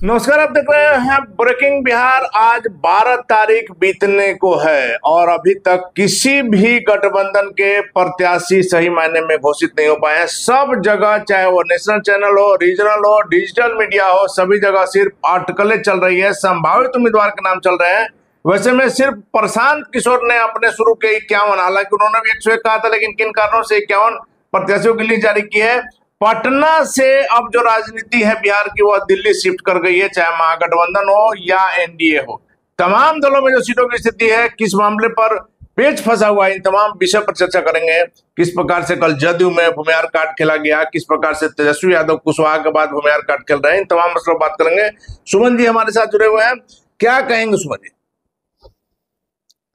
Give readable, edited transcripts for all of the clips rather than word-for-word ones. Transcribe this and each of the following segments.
नमस्कार, आप देख रहे हैं ब्रेकिंग बिहार। आज 12 तारीख बीतने को है और अभी तक किसी भी गठबंधन के प्रत्याशी सही मायने में घोषित नहीं हो पाए हैं। सब जगह, चाहे वो नेशनल चैनल हो, रीजनल हो, डिजिटल मीडिया हो, सभी जगह सिर्फ आर्टिकलें चल रही है, संभावित उम्मीदवार के नाम चल रहे हैं। वैसे में सिर्फ प्रशांत किशोर ने अपने शुरू के 51, हालांकि उन्होंने भी 101 कहा था, लेकिन किन कारणों से 51 प्रत्याशियों की लिस्ट जारी की है। पटना से अब जो राजनीति है बिहार की, वह दिल्ली शिफ्ट कर गई है, चाहे महागठबंधन हो या एनडीए हो। तमाम दलों में जो सीटों की स्थिति है, किस मामले पर पेच फंसा हुआ है, इन तमाम विषय पर चर्चा करेंगे। किस प्रकार से कल जदयू में भूमिहार कार्ड खेला गया, किस प्रकार से तेजस्वी यादव कुशवाहा के बाद भूमिहार कार्ड खेल रहे हैं, इन तमाम मसलों पर बात करेंगे। सुमन जी हमारे साथ जुड़े हुए हैं, क्या कहेंगे सुमन जी?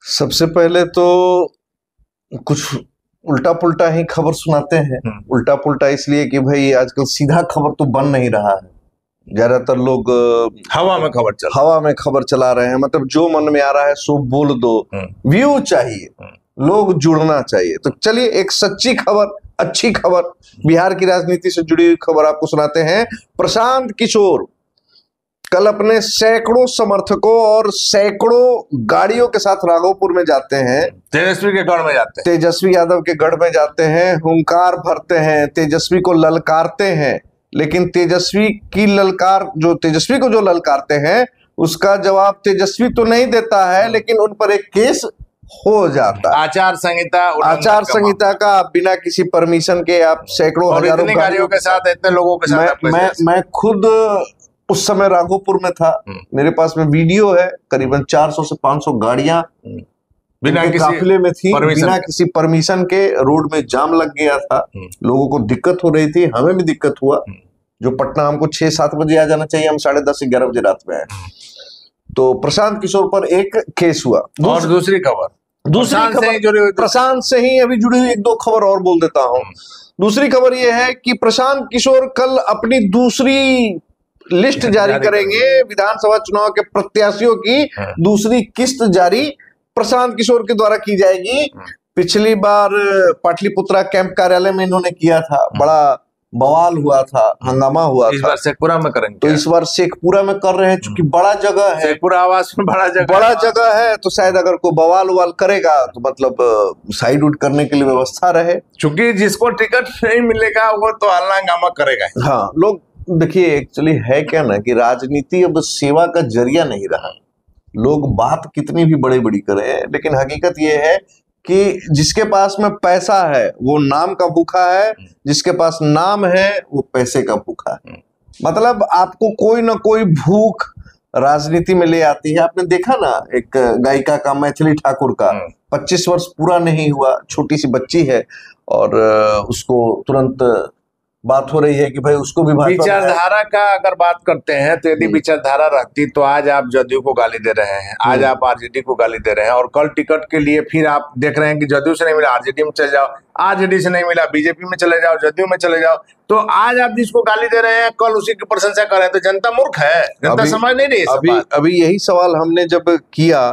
सबसे पहले तो कुछ उल्टा पुल्टा ही खबर सुनाते हैं। उल्टा पुल्टा इसलिए कि भाई आजकल सीधा खबर तो बन नहीं रहा है। ज्यादातर लोग हवा में खबर चला रहे हैं, मतलब जो मन में आ रहा है सो बोल दो। व्यू चाहिए, लोग जुड़ना चाहिए। तो चलिए एक सच्ची खबर, अच्छी खबर, बिहार की राजनीति से जुड़ी हुई खबर आपको सुनाते हैं। प्रशांत किशोर कल अपने सैकड़ों समर्थकों और सैकड़ों गाड़ियों के साथ राघोपुर में जाते हैं। तेजस्वी के गढ़ में जाते हैं, तेजस्वी यादव के गढ़ में जाते हैं, हुंकार भरते हैं, तेजस्वी को ललकारते हैं। लेकिन तेजस्वी को जो ललकारते हैं, उसका जवाब तेजस्वी तो नहीं देता है, लेकिन उन पर एक केस हो जाता है। आचार संहिता का बिना किसी परमिशन के आप सैकड़ों हजारों गाड़ियों के साथ, इतने लोगों के साथ। मैं खुद उस समय राघोपुर में था, मेरे पास में वीडियो है। करीबन 400 से 500 गाड़ियां बिना किसी काफिले में थी, बिना किसी परमिशन के। रोड में जाम लग गया था, लोगों को दिक्कत हो रही थी, हमें भी दिक्कत हुआ। जो पटना हमको 6-7 बजे आ जाना चाहिए, हम 10:30-11 बजे रात में आए। तो प्रशांत किशोर पर एक केस हुआ। और दूसरी खबर प्रशांत से ही अभी जुड़ी हुई 1-2 खबर और बोल देता हूँ। दूसरी खबर यह है कि प्रशांत किशोर कल अपनी दूसरी लिस्ट जारी करेंगे। विधानसभा चुनाव के प्रत्याशियों की दूसरी किस्त जारी प्रशांत किशोर के द्वारा की जाएगी। पिछली बार पाटलिपुत्रा कैंप कार्यालय में इन्होंने किया था, बड़ा बवाल हुआ था, हंगामा हुआ था। इस बार शेखपुरा में करेंगे, तो इस बार शेखपुरा में कर रहे हैं, चूंकि बड़ा जगह है, शेखपुरा आवास में बड़ा जगह है, तो शायद अगर कोई बवाल उवाल करेगा तो मतलब साइड उड करने के लिए व्यवस्था रहे। चूंकि जिसको टिकट नहीं मिलेगा वो तो हल्ला हंगामा करेगा। हाँ, लोग देखिए, एक्चुअली है क्या ना कि राजनीति अब सेवा का जरिया नहीं रहा। लोग बात कितनी भी बड़ी बड़ी करें, लेकिन हकीकत ये है कि जिसके पास में पैसा है वो नाम का भूखा है, जिसके पास नाम है वो पैसे का भूखा है। मतलब आपको कोई ना कोई भूख राजनीति में ले आती है। आपने देखा ना, एक गायिका का, मैथिली ठाकुर का 25 वर्ष पूरा नहीं हुआ, छोटी सी बच्ची है, और उसको तुरंत बात हो रही है कि भाई उसको भी विचारधारा का अगर बात करते हैं, तो यदि विचारधारा रहती तो आज आप जदयू को गाली दे रहे हैं, आज आप आरजेडी को गाली दे रहे हैं, और कल टिकट के लिए फिर आप देख रहे हैं कि जदयू से नहीं मिला आरजेडी में चले जाओ, आरजेडी से नहीं मिला बीजेपी में चले जाओ, जदयू में चले जाओ। तो आज आप जिसको गाली दे रहे हैं, कल उसी की प्रशंसा कर रहे हैं, तो जनता मूर्ख है, जनता समझ नहीं रही। अभी यही सवाल हमने जब किया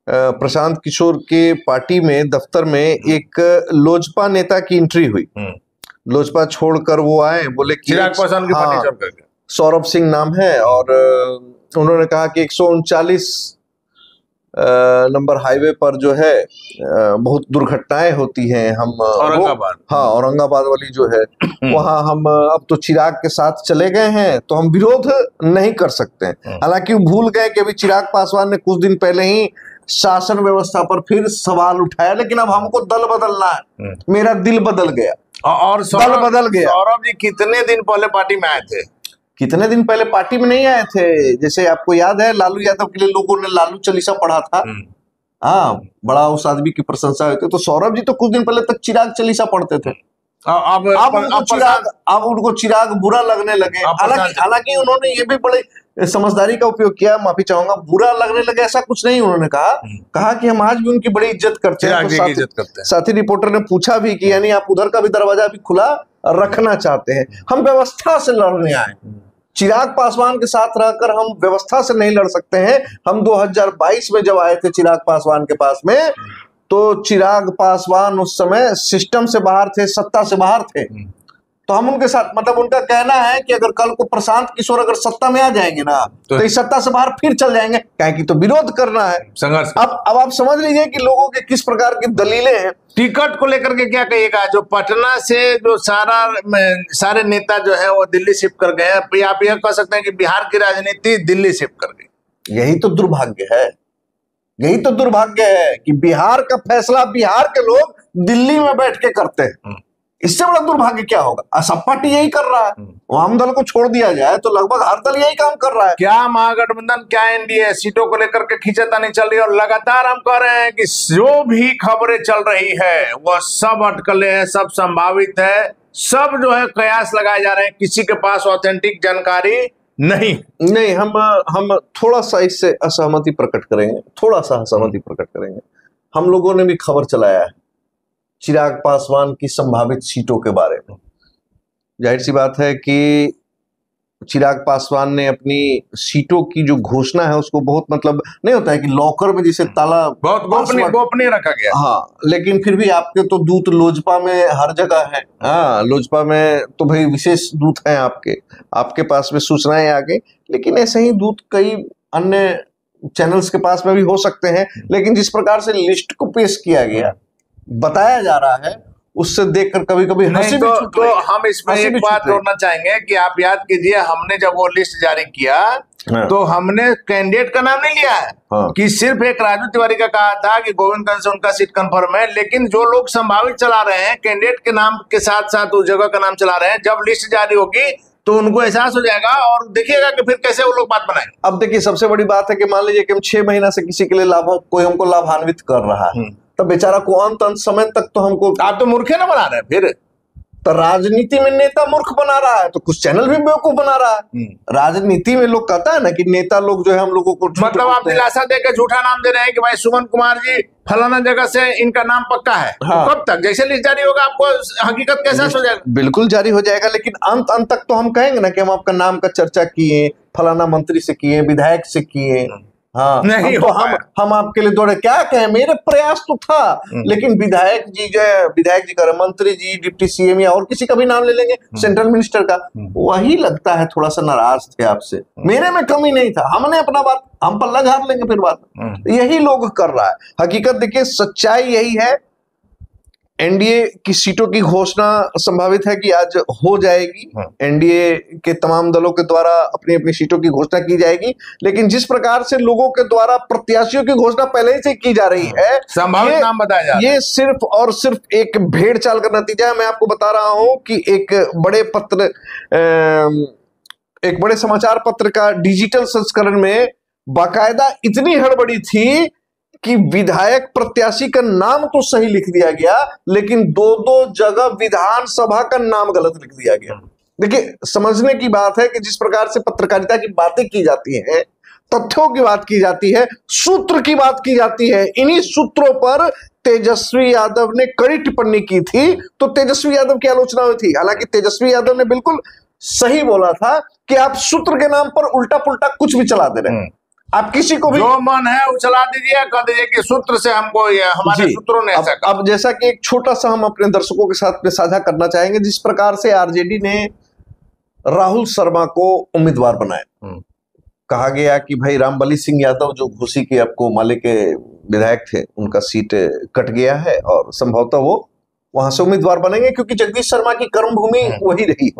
प्रशांत किशोर के पार्टी में, दफ्तर में एक लोजपा नेता की एंट्री हुई। लोजपा छोड़कर वो आए, बोले कि चिराग पासवान की पार्टी छोड़ करके, सौरभ सिंह नाम है, और उन्होंने कहा कि 139 नंबर हाईवे पर जो है बहुत दुर्घटनाएं होती हैं। हम औरंगाबाद वाली जो है वहां हम अब तो चिराग के साथ चले गए हैं, तो हम विरोध नहीं कर सकते। हालांकि वो भूल गए कि अभी चिराग पासवान ने कुछ दिन पहले ही शासन व्यवस्था पर फिर सवाल उठाया, लेकिन अब हमको दल बदलना है। मेरा दिल बदल गया और दल बदल गया। सौरभ जी कितने दिन पहले पार्टी में आए थे? कितने दिन पहले पार्टी में नहीं आए थे? जैसे आपको याद है, लालू यादव के लिए लोगों ने लालू चालीसा पढ़ा था। हाँ, बड़ा उस आदमी की प्रशंसा हुई थी। तो सौरभ जी तो कुछ दिन पहले तक चिराग चालीसा पढ़ते थे। अब उनको चिराग बुरा लगने लगे। हालांकि उन्होंने ये भी बड़े समझदारी का उपयोग किया, माफी चाहूंगा। बुरा लगने लगे ऐसा कुछ नहीं उन्होंने कहा कि हम आज भी उनकी बड़ी इज्जत करते हैं। तो साथी रिपोर्टर ने पूछा भी कि यानी आप उधर का भी दरवाजा भी खुला रखना चाहते हैं? हम व्यवस्था से लड़ने आए, चिराग पासवान के साथ रहकर हम व्यवस्था से नहीं लड़ सकते हैं। हम 2022 में जब आए थे चिराग पासवान के पास में, तो चिराग पासवान उस समय सिस्टम से बाहर थे, सत्ता से बाहर थे। तो हम उनके साथ, मतलब उनका कहना है कि अगर कल को प्रशांत किशोर अगर सत्ता में आ जाएंगे ना तो इस सत्ता से बाहर फिर चल जाएंगे, कहें कि तो विरोध करना है, संघर्ष। अब आप समझ लीजिए कि लोगों के किस प्रकार की दलीलें हैं। टिकट को लेकर के क्या कहिएगा? जो पटना से जो सारे नेता जो है वो दिल्ली शिफ्ट कर गए हैं, आप यह कह सकते हैं कि बिहार की राजनीति दिल्ली शिफ्ट कर गई। यही तो दुर्भाग्य है, यही तो दुर्भाग्य है कि बिहार का फैसला बिहार के लोग दिल्ली में बैठ के करते हैं। इससे बड़ा दुर्भाग्य क्या होगा? सब पार्टी यही कर रहा है। वाम दल को छोड़ दिया जाए तो लगभग हर दल यही काम कर रहा है। क्या महागठबंधन, क्या एनडीए सीटों को लेकर के खींचातानी चल रही है, और लगातार हम कह रहे हैं कि जो भी खबरें चल रही है वह सब अटकलें हैं, सब संभावित है, सब जो है कयास लगाए जा रहे हैं, किसी के पास ऑथेंटिक जानकारी नहीं। हम थोड़ा सा इससे असहमति प्रकट करेंगे, थोड़ा सा असहमति प्रकट करेंगे। हम लोगों ने भी खबर चलाया है चिराग पासवान की संभावित सीटों के बारे में। जाहिर सी बात है कि चिराग पासवान ने अपनी सीटों की जो घोषणा है उसको बहुत, मतलब नहीं होता है कि लॉकर में जिसे ताला बहुत गोपनीय रखा गया। हाँ, लेकिन फिर भी आपके तो दूत लोजपा में हर जगह है। हाँ, लोजपा में तो भाई विशेष दूत हैं आपके पास में सूचनाएं आ गई, लेकिन ऐसे ही दूत कई अन्य चैनल्स के पास में भी हो सकते हैं। लेकिन जिस प्रकार से लिस्ट को पेश किया गया, बताया जा रहा है, उससे देखकर कभी कभी हंसी भी छूट रही है। हम इसमें एक बात जोड़ना चाहेंगे कि आप याद कीजिए, हमने जब वो लिस्ट जारी किया तो हमने कैंडिडेट का नाम नहीं लिया है कि सिर्फ एक राजू तिवारी का कहा था कि गोविंदगंज से उनका सीट कंफर्म है, लेकिन जो लोग संभावित चला रहे हैं कैंडिडेट के नाम के साथ साथ उस जगह का नाम चला रहे हैं, जब लिस्ट जारी होगी तो उनको एहसास हो जाएगा और देखिएगा कि फिर कैसे वो लोग बात बनाएंगे। अब देखिए, सबसे बड़ी बात है कि मान लीजिए कि हम 6 महीना से किसी के लिए कोई हमको लाभान्वित कर रहा है, तो बेचारा को अंत समय तक तो हमको, आप तो मूर्खे ना बना रहे हैं। फिर तो राजनीति में नेता मूर्ख बना रहा है तो कुछ चैनल भी बेवकूफ बना रहा है। राजनीति में लोग कहता है ना कि नेता लोग जो है हम लोगों को, मतलब आप दिलासा देकर झूठा नाम दे रहे हैं कि भाई सुमन कुमार जी फलाना जगह से इनका नाम पक्का है। हाँ। तो कब तक? जैसे लिस्ट जारी होगा आपको हकीकत कैसा हो जाएगा? बिल्कुल जारी हो जाएगा, लेकिन अंत तक तो हम कहेंगे ना कि हम आपका नाम का चर्चा किए, फलाना मंत्री से किए, विधायक से किए। हाँ, नहीं तो हम आपके लिए दौड़े, क्या कहें, मेरे प्रयास तो था, लेकिन विधायक जी कर, मंत्री जी, डिप्टी सीएम या और किसी का भी नाम ले लेंगे, सेंट्रल मिनिस्टर का, वही लगता है थोड़ा सा नाराज थे आपसे। मेरे में कमी नहीं था, हमने अपना बात, हम पल्ला झाड़ लेंगे फिर बात। यही लोग कर रहा है। हकीकत देखिए, सच्चाई यही है। एनडीए की सीटों की घोषणा संभावित है कि आज हो जाएगी। एनडीए के तमाम दलों के द्वारा अपनी अपनी सीटों की घोषणा की जाएगी, लेकिन जिस प्रकार से लोगों के द्वारा प्रत्याशियों की घोषणा पहले से की जा रही है, संभावित नाम बताया जा रहा है, ये सिर्फ और सिर्फ एक भेड़ चाल का नतीजा है। मैं आपको बता रहा हूं कि एक बड़े समाचार पत्र का डिजिटल संस्करण में बाकायदा इतनी हड़बड़ी थी कि विधायक प्रत्याशी का नाम तो सही लिख दिया गया, लेकिन 2 जगह विधानसभा का नाम गलत लिख दिया गया। देखिए, समझने की बात है कि जिस प्रकार से पत्रकारिता की बातें की जाती हैं, तथ्यों की बात की जाती है, सूत्र की बात की जाती है, इन्हीं सूत्रों पर तेजस्वी यादव ने कड़ी टिप्पणी की थी, तो तेजस्वी यादव की आलोचना हुई थी। हालांकि तेजस्वी यादव ने बिल्कुल सही बोला था कि आप सूत्र के नाम पर उल्टा पुल्टा कुछ भी चला दे रहे हैं। आप किसी को भी जो मन है वो चला दीजिए, कह दीजिए कि सूत्र से हमको हमारे सूत्रों ने ऐसा कहा। अब जैसा कि एक छोटा सा हम अपने दर्शकों के साथ में साझा करना चाहेंगे, जिस प्रकार से आरजेडी ने राहुल शर्मा को उम्मीदवार बनाया, कहा गया कि भाई रामबली सिंह यादव जो घोसी के आपको माले के विधायक थे, उनका सीट कट गया है और संभवतः वो वहां से उम्मीदवार बनेंगे, क्योंकि जगदीश शर्मा की कर्मभूमि वही रही।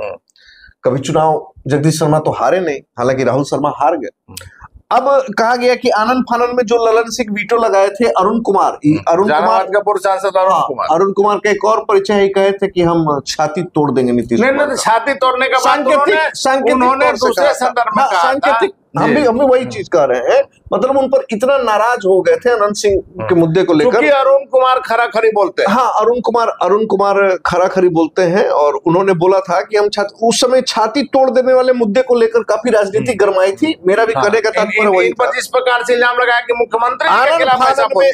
कभी चुनाव जगदीश शर्मा तो हारे नहीं, हालांकि राहुल शर्मा हार गए। अब कहा गया कि आनंद फानन में जो ललन सिंह वीटो लगाए थे अरुण कुमार का पूर्व सांसद अरुण कुमार का एक और परिचय ही कहे थे कि हम छाती तोड़ देंगे नीतीश कुमार। नहीं, छाती तोड़ने का बात उन्होंने दूसरे संदर्भ में कहा था। हम भी वही चीज कह रहे हैं, मतलब उन पर इतना नाराज हो गए थे अनंत सिंह के मुद्दे को लेकर। अरुण कुमार खरा-खरी बोलते हैं। हाँ, अरुण कुमार खरा-खरी बोलते हैं, और उन्होंने बोला था कि हम उस समय छाती तोड़ देने वाले मुद्दे को लेकर काफी राजनीति गरमाई थी। मेरा भी कहने का तात्पर्य वही था। जिस प्रकार से इल्जाम लगाया कि मुख्यमंत्री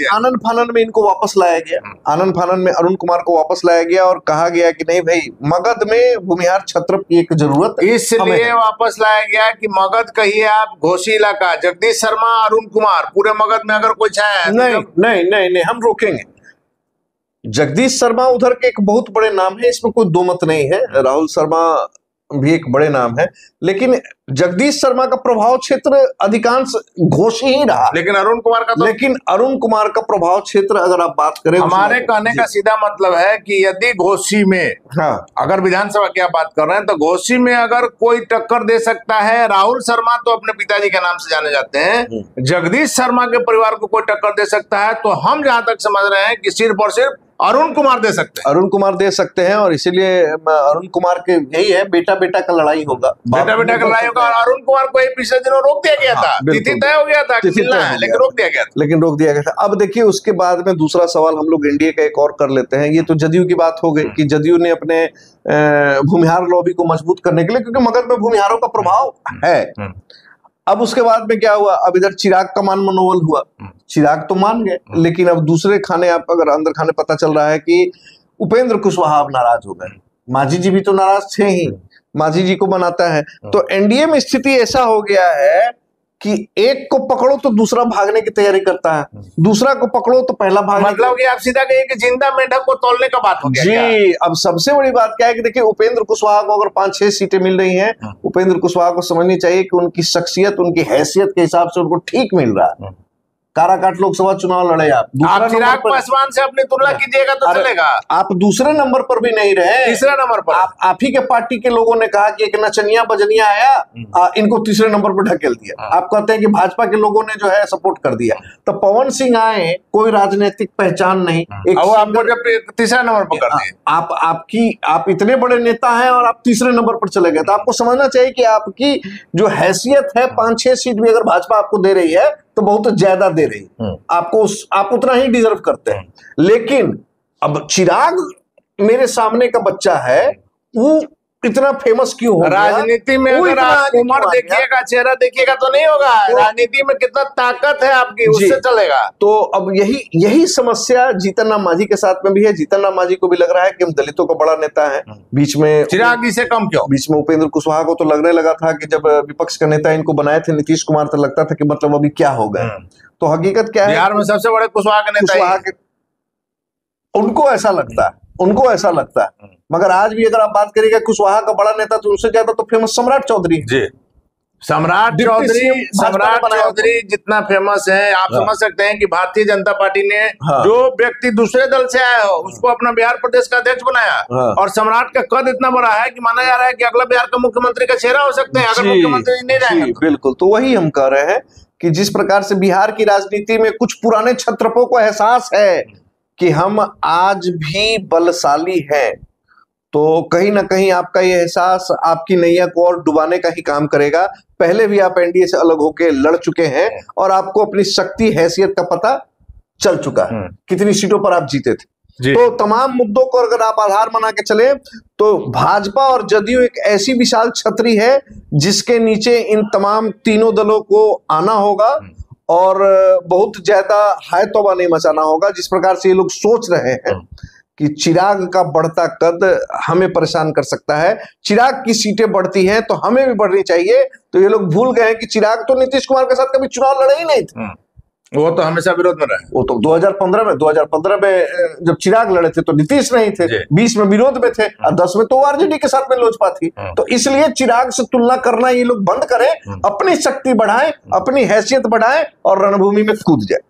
आनंद फानन में इनको वापस लाया गया, आनंद फानन में अरुण कुमार को वापस लाया गया और कहा गया कि नहीं भाई, मगध में भूमिहार छत्रप की एक जरूरत है, इसलिए वापस लाया गया कि मगध कहिए आप, घोसी इलाका, जगदीश शर्मा, अरुण कुमार, पूरे मगध में अगर कोई छाया है नहीं, हम रोकेंगे। जगदीश शर्मा उधर के एक बहुत बड़े नाम है, इसमें कोई दो मत नहीं है। राहुल शर्मा भी एक बड़े नाम है, लेकिन जगदीश शर्मा का प्रभाव क्षेत्र अधिकांश घोषी ही रहा। लेकिन अरुण कुमार का प्रभाव क्षेत्र अगर आप बात करें, हमारे कहने का सीधा मतलब है कि यदि घोषी में, हाँ, अगर विधानसभा की आप बात कर रहे हैं तो घोषी में अगर कोई टक्कर दे सकता है, राहुल शर्मा तो अपने पिताजी के नाम से जाने जाते हैं, जगदीश शर्मा के परिवार को कोई टक्कर दे सकता है, तो हम जहां तक समझ रहे हैं कि सिर्फ और सिर्फ अरुण कुमार दे सकते हैं। और इसीलिए अरुण कुमार के यही है, बेटा बेटा का लड़ाई होगा, बेटा बेटा का लड़ाई होगा। और अरुण कुमार को पिछले दिनों रोक दिया गया था, तिथि तय हो गया था, लेकिन रोक दिया गया था। अब देखिए, उसके बाद में दूसरा सवाल हम लोग एनडीए का एक और कर लेते हैं। ये तो जदयू की बात हो गई कि जदयू ने अपने भूमिहार लॉबी को मजबूत करने के लिए, क्योंकि मगध में भूमिहारों का प्रभाव है। अब उसके बाद में क्या हुआ, अब इधर चिराग का मान मनोबल हुआ, चिराग तो मान गए, लेकिन अब दूसरे खाने, आप अगर अंदर खाने पता चल रहा है कि उपेंद्र कुशवाहा अब नाराज हो गए। मांझी जी भी तो नाराज थे ही, मांझी जी को बनाता है। तो एनडीए में स्थिति ऐसा हो गया है कि एक को पकड़ो तो दूसरा भागने की तैयारी करता है, दूसरा को पकड़ो तो पहला भागने। मतलब कि आप सीधा कहिए कि जिंदा मेंढक को तोलने का बात हो गया जी। अब सबसे बड़ी बात क्या है कि देखिए, उपेंद्र कुशवाहा को अगर 5-6 सीटें मिल रही हैं, उपेंद्र कुशवाहा को समझनी चाहिए कि उनकी शख्सियत, उनकी हैसियत के हिसाब से उनको ठीक मिल रहा है। काराकाट लोकसभा चुनाव लड़े आप चिराग पासवान से अपनी तुलना कीजिएगा तो चलेगा। आप दूसरे नंबर पर भी नहीं रहे, तीसरे नंबर पर आप ही के पार्टी के लोगों ने कहा कि एक नचनिया बजनिया आया, इनको तीसरे नंबर पर ढकेल दिया। आप कहते हैं कि भाजपा के लोगों ने जो है सपोर्ट कर दिया। तो पवन सिंह आए, कोई राजनीतिक पहचान नहीं, आपको जब तीसरा नंबर पर कर दिया। आप इतने बड़े नेता हैं और आप तीसरे नंबर पर चले गए। तो आपको समझना चाहिए कि आपकी जो हैसियत है, 5-6 सीट भी अगर भाजपा आपको दे रही है तो बहुत ज्यादा दे रही है आपको, आप उतना ही डिजर्व करते हैं। लेकिन अब चिराग मेरे सामने का बच्चा है, वो इतना फेमस क्यों हो गया? राजनीति में अगर आप उम्र देखिएगा, चेहरा देखिएगा तो नहीं होगा। राजनीति में कितना ताकत है आपकी, उससे चलेगा। तो अब यही समस्या जीतन राम मांझी के साथ में भी है। जीतन राम मांझी को भी लग रहा है कि हम दलितों का बड़ा नेता है। बीच में चिराग जी से कम क्यों? बीच में उपेंद्र कुशवाहा को तो लगने लगा था कि जब विपक्ष का नेता इनको बनाए थे नीतीश कुमार, तो लगता था कि मतलब अभी क्या हो गए। तो हकीकत क्या है, बिहार में सबसे बड़े कुशवाहा के नेता, उनको ऐसा लगता है। मगर आज भी अगर आप बात करिएगा कुशवाहा का बड़ा नेता, तो उससे ज्यादा तो फेमस सम्राट चौधरी जी। सम्राट चौधरी जितना फेमस है, आप समझ सकते हैं कि भारतीय जनता पार्टी ने जो व्यक्ति दूसरे दल से आया हो उसको अपना बिहार प्रदेश का अध्यक्ष बनाया। और सम्राट का कद इतना बड़ा है कि माना जा रहा है कि अगला बिहार का मुख्यमंत्री का चेहरा हो सकते हैं, अगर मुख्यमंत्री नहीं रहेंगे। बिल्कुल, तो वही हम कह रहे हैं कि जिस प्रकार से बिहार की राजनीति में कुछ पुराने क्षत्रपों को एहसास है कि हम आज भी बलशाली हैं, तो कहीं ना कहीं आपका ये एहसास आपकी नैया को और डुबाने का ही काम करेगा। पहले भी आप एनडीए से अलग होकर लड़ चुके हैं और आपको अपनी शक्ति हैसियत का पता चल चुका है, कितनी सीटों पर आप जीते थे। तो तमाम मुद्दों को अगर आप आधार बना के चले, तो भाजपा और जदयू एक ऐसी विशाल छतरी है जिसके नीचे इन तमाम तीनों दलों को आना होगा और बहुत ज्यादा हाय तौबा नहीं मचाना होगा। जिस प्रकार से ये लोग सोच रहे हैं कि चिराग का बढ़ता कद हमें परेशान कर सकता है, चिराग की सीटें बढ़ती हैं तो हमें भी बढ़नी चाहिए, तो ये लोग भूल गए हैं कि चिराग तो नीतीश कुमार के साथ कभी चुनाव लड़े ही नहीं थे। वो तो हमेशा विरोध में रहे। वो तो 2015 में जब चिराग लड़े थे तो नीतीश नहीं थे, 20 में विरोध में थे और 10 में तो आरजेडी के साथ में लोजपा थी। तो इसलिए चिराग से तुलना करना ये लोग बंद करें, अपनी शक्ति बढ़ाएं, अपनी हैसियत बढ़ाएं और रणभूमि में कूद जाए।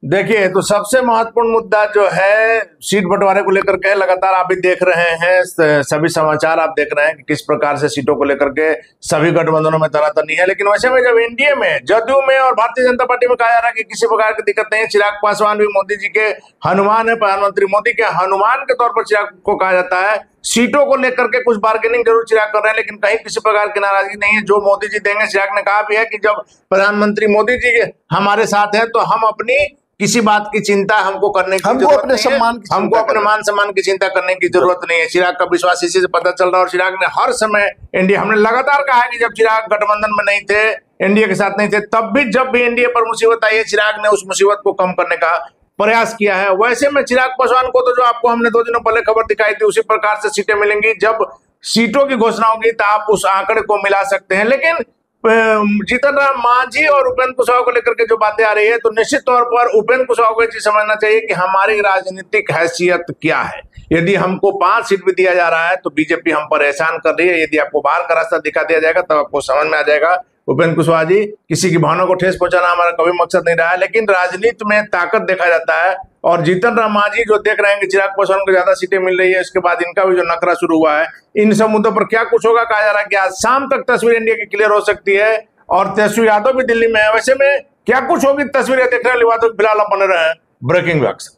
देखिए, तो सबसे महत्वपूर्ण मुद्दा जो है सीट बंटवारे को लेकर के, लगातार आप भी देख रहे हैं, सभी समाचार आप देख रहे हैं कि किस प्रकार से सीटों को लेकर के सभी गठबंधनों में तनातनी है। लेकिन वैसे में जब एनडीए में, जदयू में और भारतीय जनता पार्टी में कहा जा रहा है कि किसी प्रकार की दिक्कत नहीं है, चिराग पासवान भी मोदी जी के हनुमान है, प्रधानमंत्री मोदी के हनुमान के तौर पर चिराग को कहा जाता है, सीटों को लेकर के कुछ बार्गेनिंग जरूर चिराग कर रहे हैं, लेकिन कहीं किसी प्रकार की नाराजगी नहीं है। जो मोदी जी देंगे, चिराग ने कहा भी है कि जब प्रधानमंत्री मोदी जी हमारे साथ हैं तो हम अपनी किसी बात की चिंता हमको करने की हमको अपने सम्मान, हमको अपने मान सम्मान की चिंता करने की जरूरत नहीं है। चिराग का विश्वास इसी से पता चल रहा है। और चिराग ने हर समय एनडीए, हमने लगातार कहा है कि जब चिराग गठबंधन में नहीं थे, एनडीए के साथ नहीं थे, तब भी जब भी एनडीए पर मुसीबत आई है, चिराग ने उस मुसीबत को कम करने का प्रयास किया है। वैसे में चिराग पासवान को तो जो आपको हमने 2 दिनों पहले खबर दिखाई थी, उसी प्रकार से सीटें मिलेंगी। जब सीटों की घोषणा होगी तो आप उस आंकड़े को मिला सकते हैं। लेकिन जीतन राम मांझी और उपेंद्र कुशवाहा को लेकर के जो बातें आ रही है, तो निश्चित तौर पर उपेंद्र कुशवाहा को ये चीज समझना चाहिए कि हमारी राजनीतिक हैसियत क्या है। यदि हमको 5 सीट भी दिया जा रहा है तो बीजेपी हम पर एहसान कर रही है। यदि आपको बाहर का रास्ता दिखा दिया जाएगा तब आपको समझ में आ जाएगा। उपेंद्र कुशवाहा जी, किसी की भावना को ठेस पहुंचाना हमारा कभी मकसद नहीं रहा है, लेकिन राजनीति में ताकत देखा जाता है। और जीतन राम मांझी जो देख रहे हैं कि चिराग पासवान को ज्यादा सीटें मिल रही है, इसके बाद इनका भी जो नखरा शुरू हुआ है, इन सब मुद्दों पर क्या कुछ होगा, कहा जा रहा है कि आज शाम तक तस्वीर इंडिया की क्लियर हो सकती है। और तेजस्वी यादव भी दिल्ली में है। वैसे में क्या कुछ होगी तस्वीरें देखने वाली बात, फिलहाल बने रहे ब्रेकिंग वैक्स।